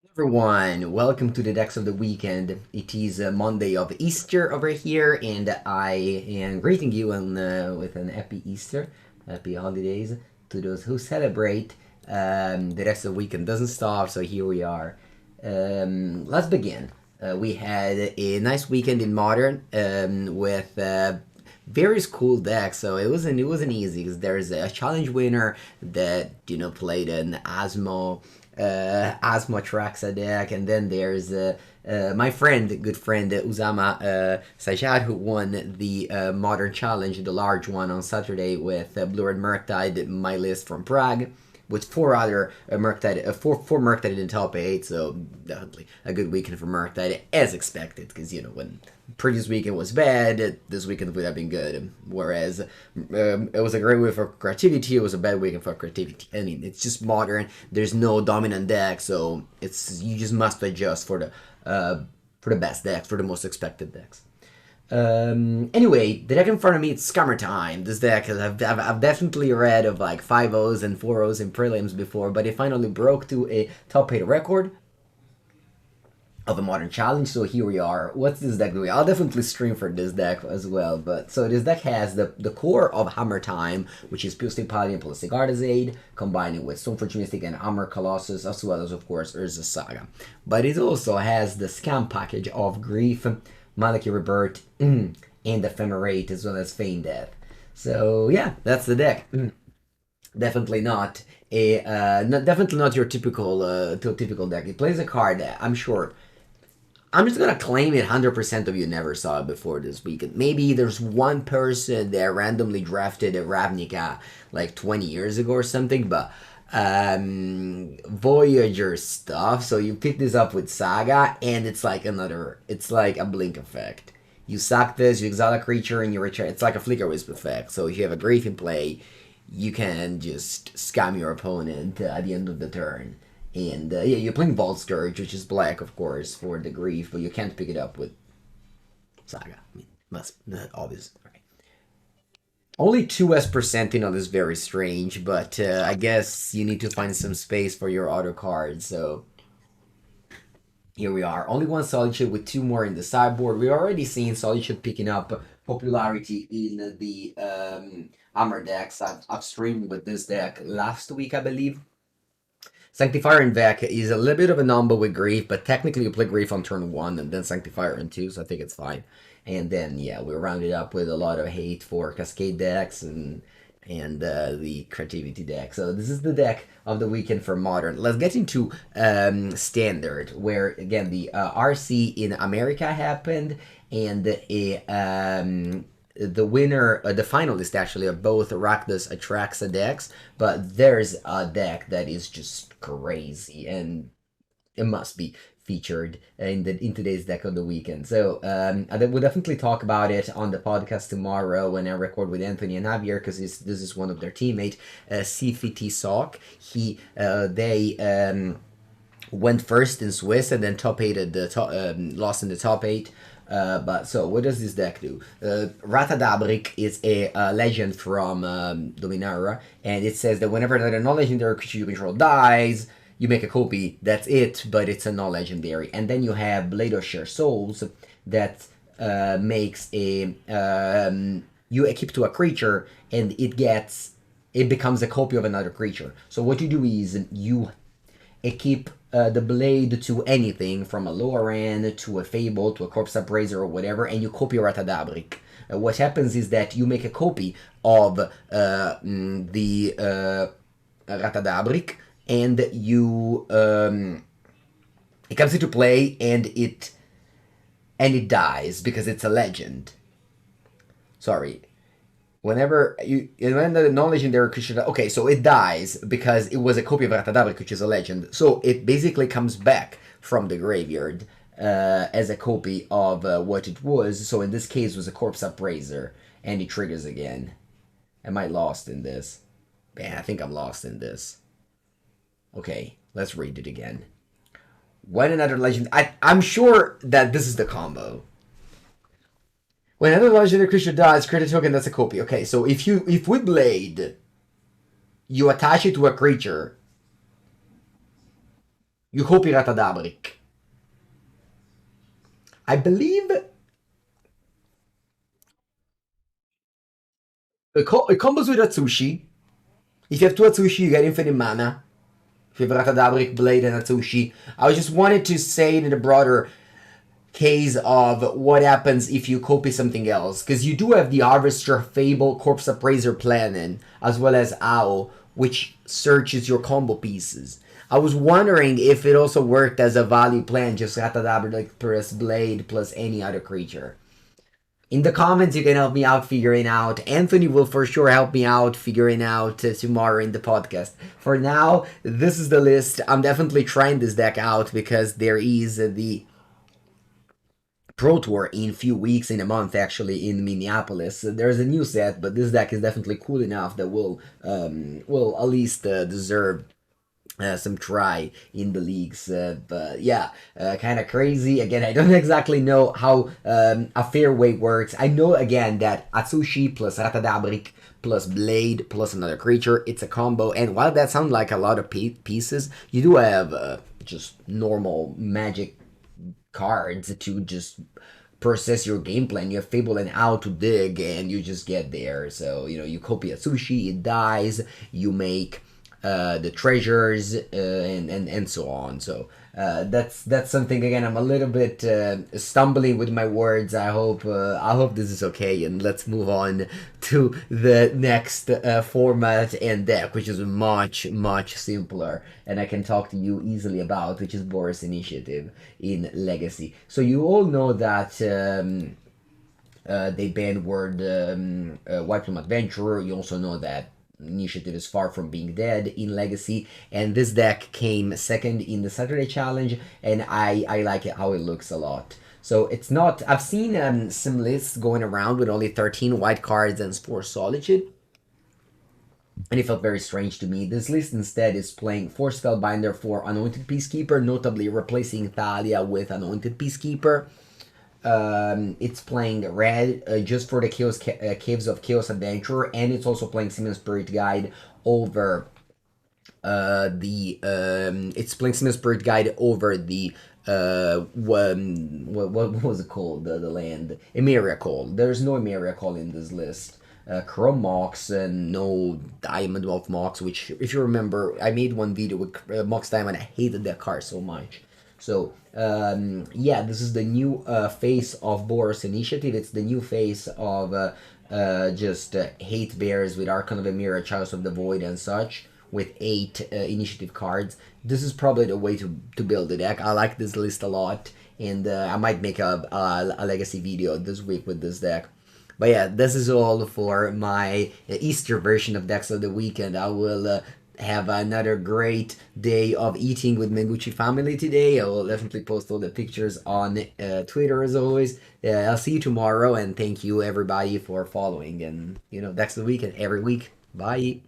Everyone, welcome to the Decks of the Weekend. It is Monday of Easter over here, and I am greeting you with an happy Easter, happy holidays to those who celebrate. The rest of the weekend doesn't stop, so here we are. Let's begin. We had a nice weekend in Modern with various cool decks, so it wasn't easy because there's a challenge winner that played an Asmo Atraxa deck, and then there's my good friend Usama Sajad, who won the Modern Challenge, the large one on Saturday with Blue Red Murktide, my list from Prague, with four other four Murktide in the top eight. So definitely a good weekend for Murktide, as expected, because when previous weekend was bad, this weekend would have been good. Whereas it was a great week for creativity, it was a bad weekend for creativity. I mean, it's just Modern. There's no dominant deck, so you just must adjust for the best decks, for the most expected decks. Anyway, the deck in front of me, it's Scammer Time. This deck, I've definitely read of like 5-0s and 4-0s in prelims before, but it finally broke to a top 8 record of a Modern Challenge, so here we are. What's this deck doing? I'll definitely stream for this deck as well, but so this deck has the core of Hammer Time, which is Pure Paladin plus Sigarda's Aid, combining with Stoneforge Mystic and Armor Colossus, as well as, of course, Urza Saga. But it also has the Scam package of Grief, Maliki Rebirth, and Ephemerate, as well as Feign Death. So yeah, that's the deck. Definitely not definitely not your typical deck. It plays a card that I'm sure. I'm just gonna claim it 100% of you never saw it before this weekend. Maybe there's one person that randomly drafted a Ravnica like 20 years ago or something, but Voyager stuff. So you pick this up with Saga, and it's like a blink effect. You sack this, you exile a creature, and you return. It's like a Flicker Wisp effect. So if you have a Grief in play, you can just scam your opponent at the end of the turn. And yeah, you're playing Vault Scourge, which is black, of course, for the Grief, but you can't pick it up with Saga. I mean, must not obvious. Right. Only 2s on is very strange, but I guess you need to find some space for your auto cards. So here we are. Only one Solitude with two more in the sideboard. We're already seeing Solitude picking up popularity in the Armor decks. I've streamed with this deck last week, I believe. Sanctifier in Vec is a little bit of a number with Grief, but technically you play Grief on turn 1 and then Sanctifier on 2, so I think it's fine. And then, yeah, we round it up with a lot of hate for Cascade decks and the Creativity deck. So this is the deck of the weekend for Modern. Let's get into Standard, where, again, the RC in America happened, and the winner, the finalist actually, of both Rakdos Atraxa decks, but there's a deck that is just crazy, and it must be featured in today's deck of the weekend. So we'll definitely talk about it on the podcast tomorrow when I record with Anthony and Javier, because this is one of their teammates, CFT Sock. They went first in Swiss and then top eight at the top, lost in the top eight. But so, what does this deck do? Ratadabrik is a legend from Dominaria, and it says that whenever a non-legendary creature you control dies, you make a copy. That's it, but it's a non-legendary. And then you have Blade of Share Souls that makes a you equip to a creature, and it becomes a copy of another creature. So what you do is you equip the blade to anything from a Loran to a Fable to a Corpse Upraiser or whatever, and you copy Ratadabrik. What happens is that you make a copy of the Ratadabrik, and you it comes into play, and it dies because it's a legend. Sorry, when the non-legendary creature, okay, so it dies because it was a copy of Ratadabrik, which is a legend. So it basically comes back from the graveyard as a copy of what it was. So in this case, it was a Corpse Upraiser, and it triggers again. Am I lost in this? Man, I think I'm lost in this. Okay, let's read it again. When another legend, I'm sure that this is the combo. When another legendary creature dies, create a token that's a copy. Okay, so if with Blade you attach it to a creature, You copy Ratadabric. I believe it combos with Atsushi. If you have two Atsushi, you get infinite mana. If you have Ratadabric, Blade, and Atsushi. I just wanted to say in the broader case of what happens if you copy something else. Because you do have the Harvester, Fable, Corpse Appraiser planning, as well as Owl, which searches your combo pieces. I was wondering if it also worked as a value plan, just Ratadabric plus Blade plus any other creature. In the comments, you can help me out figuring out. Anthony will for sure help me out figuring out tomorrow in the podcast. For now, this is the list. I'm definitely trying this deck out because there is the Pro Tour in a few weeks, in a month actually, in Minneapolis. There's a new set, but this deck is definitely cool enough that will at least deserve some try in the leagues. But yeah, kind of crazy. Again, I don't exactly know how a fairway works. I know again that Atsushi plus Ratadabric plus Blade plus another creature, it's a combo. And while that sounds like a lot of pieces, you do have just normal magic cards to just process your game plan. You have Fable and Owl to dig, and you just get there. So, you copy a sushi, it dies, you make the treasures, and so on. So that's something again. I'm a little bit stumbling with my words. I hope this is okay, and let's move on to the next format and deck, which is much simpler, and I can talk to you easily about, which is Boros Initiative in Legacy. So you all know that. They banned word White Plum Adventurer. You also know that Initiative is far from being dead in Legacy, and this deck came second in the Saturday Challenge, and I like it how it looks a lot. So it's not. I've seen some lists going around with only 13 white cards and 4 Solitude, and it felt very strange to me. This list instead is playing 4 Spellbinder for Anointed Peacekeeper, notably replacing Thalia with Anointed Peacekeeper. It's playing red just for the Caves of Chaos Adventurer, and it's also playing Simon Spirit Guide over the it's playing Simon Spirit Guide over the what was it called, the land Emeria Call. There's no Emeria Call in this list. Chrome Mox and no Diamond of Mox, which, if you remember, I made one video with Mox Diamond. I hated that card so much. So yeah, this is the new face of Boros Initiative. It's the new face of just hate bears with Archon of Emira, Chalice of the Void, and such, with 8 initiative cards. This is probably the way to build the deck. I like this list a lot, and I might make a legacy video this week with this deck. But yeah, this is all for my Easter version of Decks of the Weekend. I will have another great day of eating with Mengucci family today. I will definitely post all the pictures on Twitter as always. I'll see you tomorrow, and thank you everybody for following. And Decks of the Weekend every week. Bye.